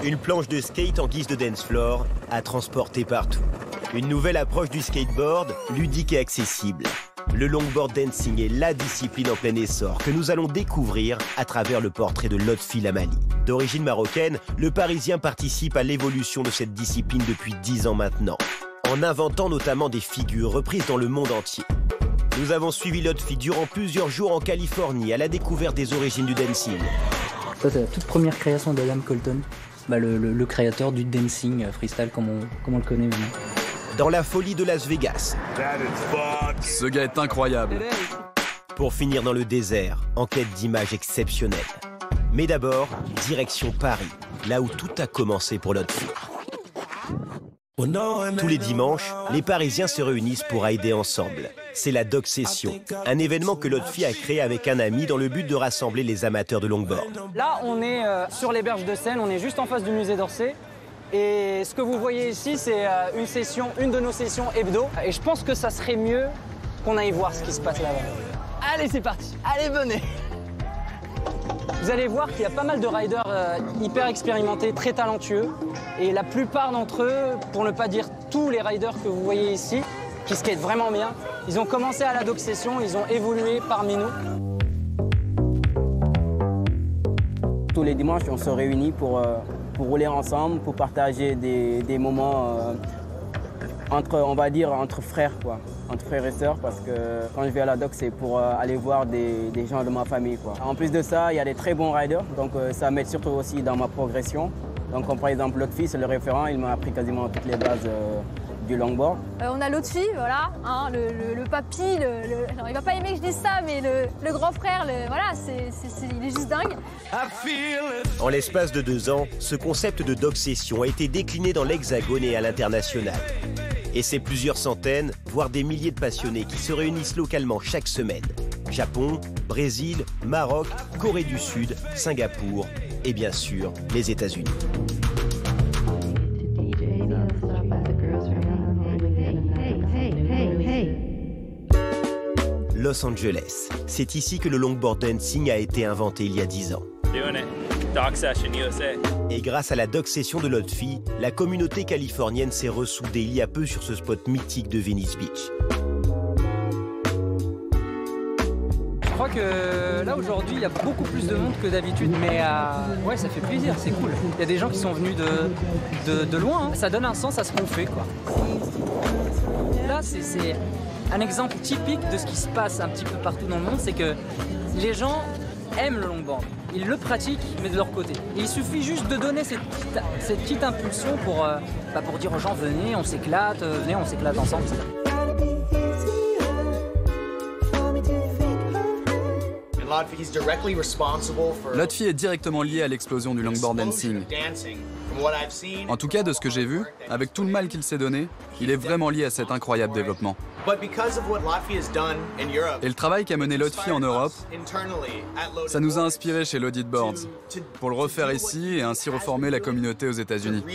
Une planche de skate en guise de dance floor à transporter partout. Une nouvelle approche du skateboard, ludique et accessible. Le longboard dancing est la discipline en plein essor que nous allons découvrir à travers le portrait de Lotfi Lamali. D'origine marocaine, le Parisien participe à l'évolution de cette discipline depuis 10 ans maintenant, en inventant notamment des figures reprises dans le monde entier. Nous avons suivi Lotfi durant plusieurs jours en Californie à la découverte des origines du dancing. Ça, c'est la toute première création d'Adam Colton, le créateur du dancing freestyle comme on le connaît maintenant. Dans la folie de Las Vegas. Ce gars est incroyable. Pour finir dans le désert, en quête d'images exceptionnelles. Mais d'abord, direction Paris, là où tout a commencé pour Lotfi. Tous les dimanches, les Parisiens se réunissent pour rider ensemble. C'est la Dog Session, un événement que Lotfi a créé avec un ami dans le but de rassembler les amateurs de longboard. Là, on est sur les berges de Seine, on est juste en face du musée d'Orsay. Et ce que vous voyez ici, c'est une de nos sessions hebdo. Et je pense que ça serait mieux qu'on aille voir ce qui se passe là-bas. Allez, c'est parti. Allez, venez. Vous allez voir qu'il y a pas mal de riders hyper expérimentés, très talentueux. Et la plupart d'entre eux, pour ne pas dire tous les riders que vous voyez ici, qui skatent vraiment bien, ils ont commencé à la Dog Session, ils ont évolué parmi nous. Tous les dimanches, on se réunit pour rouler ensemble, pour partager des moments entre frères, quoi. Entre frères et sœurs, parce que quand je vais à la doc, c'est pour aller voir des gens de ma famille, quoi. En plus de ça, il y a des très bons riders, donc ça m'aide surtout aussi dans ma progression. Donc comme par exemple Lotfi, c'est le référent, il m'a appris quasiment toutes les bases du longboard. On a Lotfi, voilà, hein, le papy, alors, il va pas aimer que je dise ça, mais le grand frère, voilà, il est juste dingue. En l'espace de 2 ans, ce concept de Dog Session a été décliné dans l'Hexagone et à l'international. Et c'est plusieurs centaines, voire des milliers de passionnés qui se réunissent localement chaque semaine. Japon, Brésil, Maroc, Corée du Sud, Singapour et bien sûr les États-Unis. Los Angeles. C'est ici que le longboard dancing a été inventé il y a 10 ans. Et grâce à la Dog Session de Lotfi, la communauté californienne s'est ressoudée il y a peu sur ce spot mythique de Venice Beach. Je crois que là aujourd'hui il y a beaucoup plus de monde que d'habitude, mais ouais, ça fait plaisir, c'est cool. Il y a des gens qui sont venus de loin, hein. Ça donne un sens à ce qu'on fait, quoi. Là c'est un exemple typique de ce qui se passe un petit peu partout dans le monde, c'est que les gens aiment le longboard. Ils le pratiquent, mais de leur côté. Et il suffit juste de donner cette petite impulsion pour dire aux gens, venez, on s'éclate ensemble. Lotfi est directement lié à l'explosion du longboard dancing. En tout cas, de ce que j'ai vu, avec tout le mal qu'il s'est donné, il est vraiment lié à cet incroyable développement. Et le travail qu'a mené Lotfi en Europe, ça nous a inspiré chez Loaded Boards, pour le refaire ici et ainsi reformer la communauté aux États-Unis.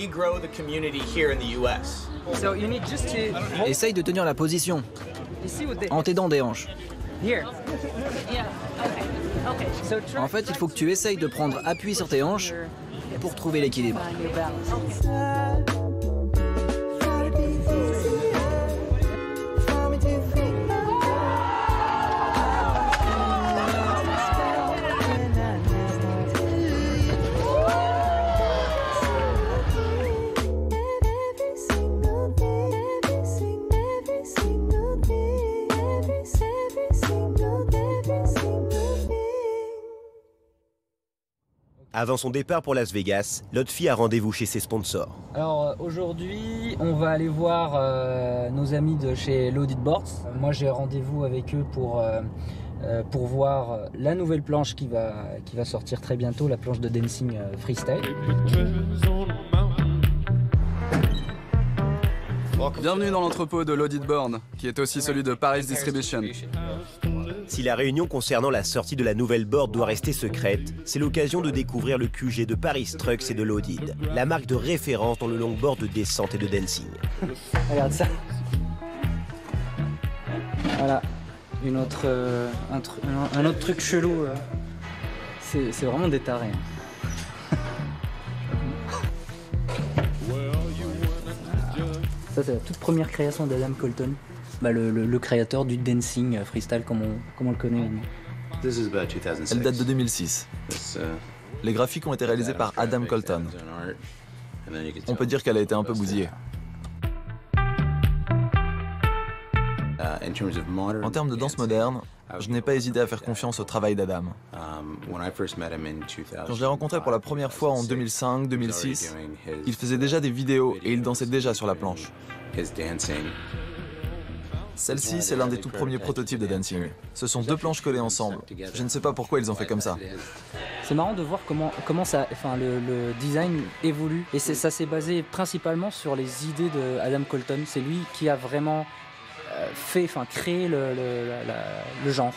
Essaye de tenir la position, en t'aidant des hanches. En fait, il faut que tu essayes de prendre appui sur tes hanches pour trouver l'équilibre. Avant son départ pour Las Vegas, Lotfi a rendez-vous chez ses sponsors. Alors aujourd'hui, on va aller voir nos amis de chez Loaded Boards. Moi, j'ai rendez-vous avec eux pour voir la nouvelle planche qui va sortir très bientôt, la planche de dancing freestyle. Bienvenue dans l'entrepôt de Loaded Board, qui est aussi celui de Paris Distribution. Si la réunion concernant la sortie de la nouvelle board doit rester secrète, c'est l'occasion de découvrir le QG de Paris Trucks et de Loaded, la marque de référence dans le longboard de descente et de dancing. Regarde ça. Voilà, un autre truc chelou. C'est vraiment des tarés. Ça, c'est la toute première création d'Adam Colton, le créateur du dancing freestyle comme on le connaît maintenant. Elle date de 2006. Les graphiques ont été réalisés par Adam Colton. On peut dire qu'elle a été un peu bousillée. En termes de danse moderne, je n'ai pas hésité à faire confiance au travail d'Adam. Quand je l'ai rencontré pour la première fois en 2005-2006, il faisait déjà des vidéos et il dansait déjà sur la planche. Celle-ci, c'est l'un des tout premiers prototypes de dancing. Ce sont deux planches collées ensemble. Je ne sais pas pourquoi ils ont fait comme ça. C'est marrant de voir comment ça, le design évolue. Et ça s'est basé principalement sur les idées de Adam Colton. C'est lui qui a vraiment créé le genre.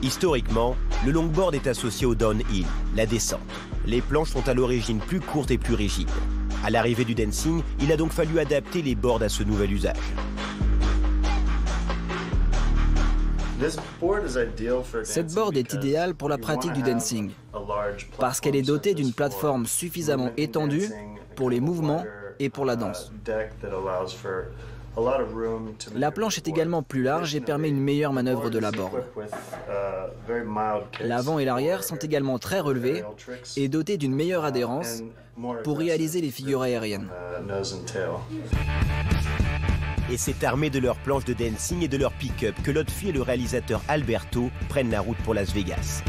Historiquement, le longboard est associé au downhill, la descente. Les planches sont à l'origine plus courtes et plus rigides. À l'arrivée du dancing, il a donc fallu adapter les boards à ce nouvel usage. Cette board est idéale pour la pratique du dancing, parce qu'elle est dotée d'une plateforme suffisamment étendue pour les mouvements et pour la danse. La planche est également plus large et permet une meilleure manœuvre de la board. L'avant et l'arrière sont également très relevés et dotés d'une meilleure adhérence pour réaliser les figures aériennes. Et c'est armé de leurs planches de dancing et de leur pick-up que Lotfi et le réalisateur Alberto prennent la route pour Las Vegas.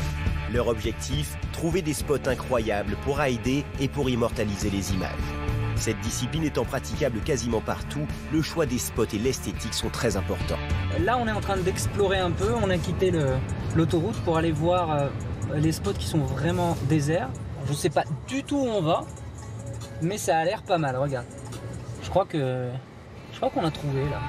Leur objectif, trouver des spots incroyables pour rider et pour immortaliser les images. Cette discipline étant praticable quasiment partout, le choix des spots et l'esthétique sont très importants. Là, on est en train d'explorer un peu. On a quitté l'autoroute pour aller voir les spots qui sont vraiment déserts. Je ne sais pas du tout où on va, mais ça a l'air pas mal. Regarde. Je crois qu'on a trouvé là.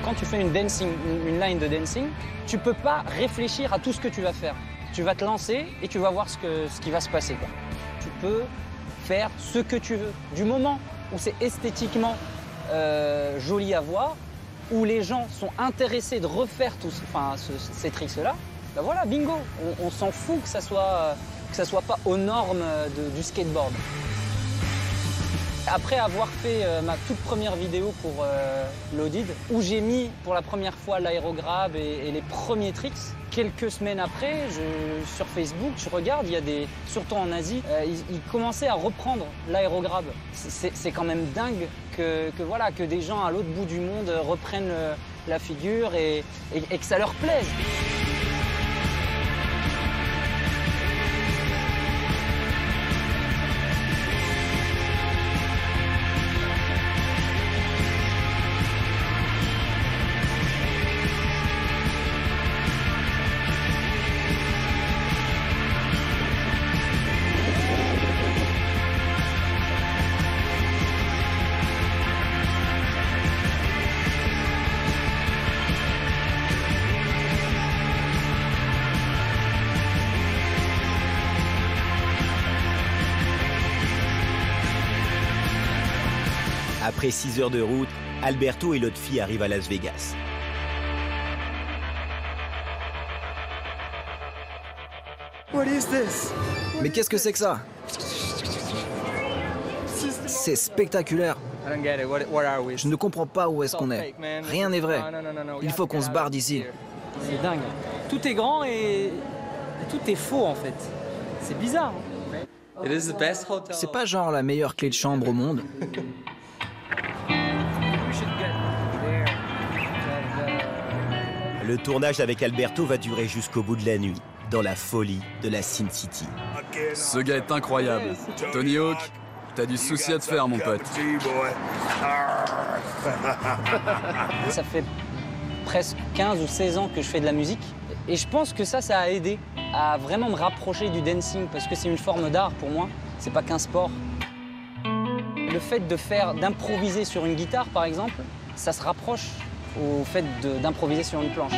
Quand tu fais une line de dancing, tu peux pas réfléchir à tout ce que tu vas faire. Tu vas te lancer et tu vas voir ce qui va se passer, quoi. Tu peux faire ce que tu veux. Du moment où c'est esthétiquement joli à voir, où les gens sont intéressés de refaire ces tricks-là, ben voilà, bingo. On s'en fout que ça soit pas aux normes du skateboard. Après avoir fait ma toute première vidéo pour Loaded, où j'ai mis pour la première fois l'aérograb et les premiers tricks, quelques semaines après, sur Facebook, je regarde, il y a surtout en Asie, ils commençaient à reprendre l'aérograb. C'est quand même dingue que des gens à l'autre bout du monde reprennent la figure et que ça leur plaise. Après 6 heures de route, Alberto et Lotfi arrivent à Las Vegas. Mais qu'est-ce que c'est que ça? C'est spectaculaire. Je ne comprends pas où est-ce qu'on est. Rien n'est vrai. Il faut qu'on se barre d'ici. C'est dingue. Tout est grand et tout est faux en fait. C'est bizarre. C'est pas genre la meilleure clé de chambre au monde. Le tournage avec Alberto va durer jusqu'au bout de la nuit, dans la folie de la Sin City. Ce gars est incroyable. Tony Hawk, t'as du souci à te faire, mon pote. Ça fait presque 15 ou 16 ans que je fais de la musique. Et je pense que ça a aidé à vraiment me rapprocher du dancing, parce que c'est une forme d'art pour moi, c'est pas qu'un sport. Le fait d'improviser sur une guitare, par exemple, ça se rapproche au fait d'improviser sur une planche.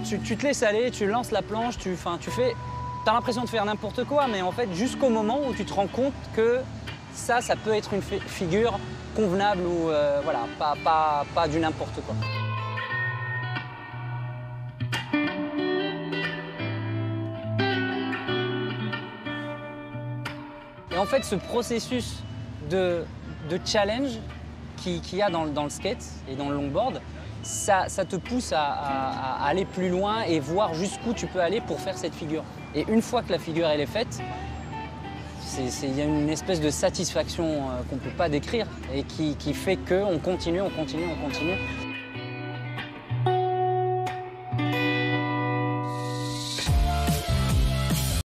Tu te laisses aller, tu lances la planche, t'as l'impression de faire n'importe quoi, mais en fait, jusqu'au moment où tu te rends compte que ça peut être une figure convenable ou pas du n'importe quoi. Et en fait, ce processus de challenge qu'il y a dans le skate et dans le longboard, ça te pousse à aller plus loin et voir jusqu'où tu peux aller pour faire cette figure. Et une fois que la figure elle est faite, il y a une espèce de satisfaction qu'on ne peut pas décrire et qui fait qu'on continue, on continue, on continue.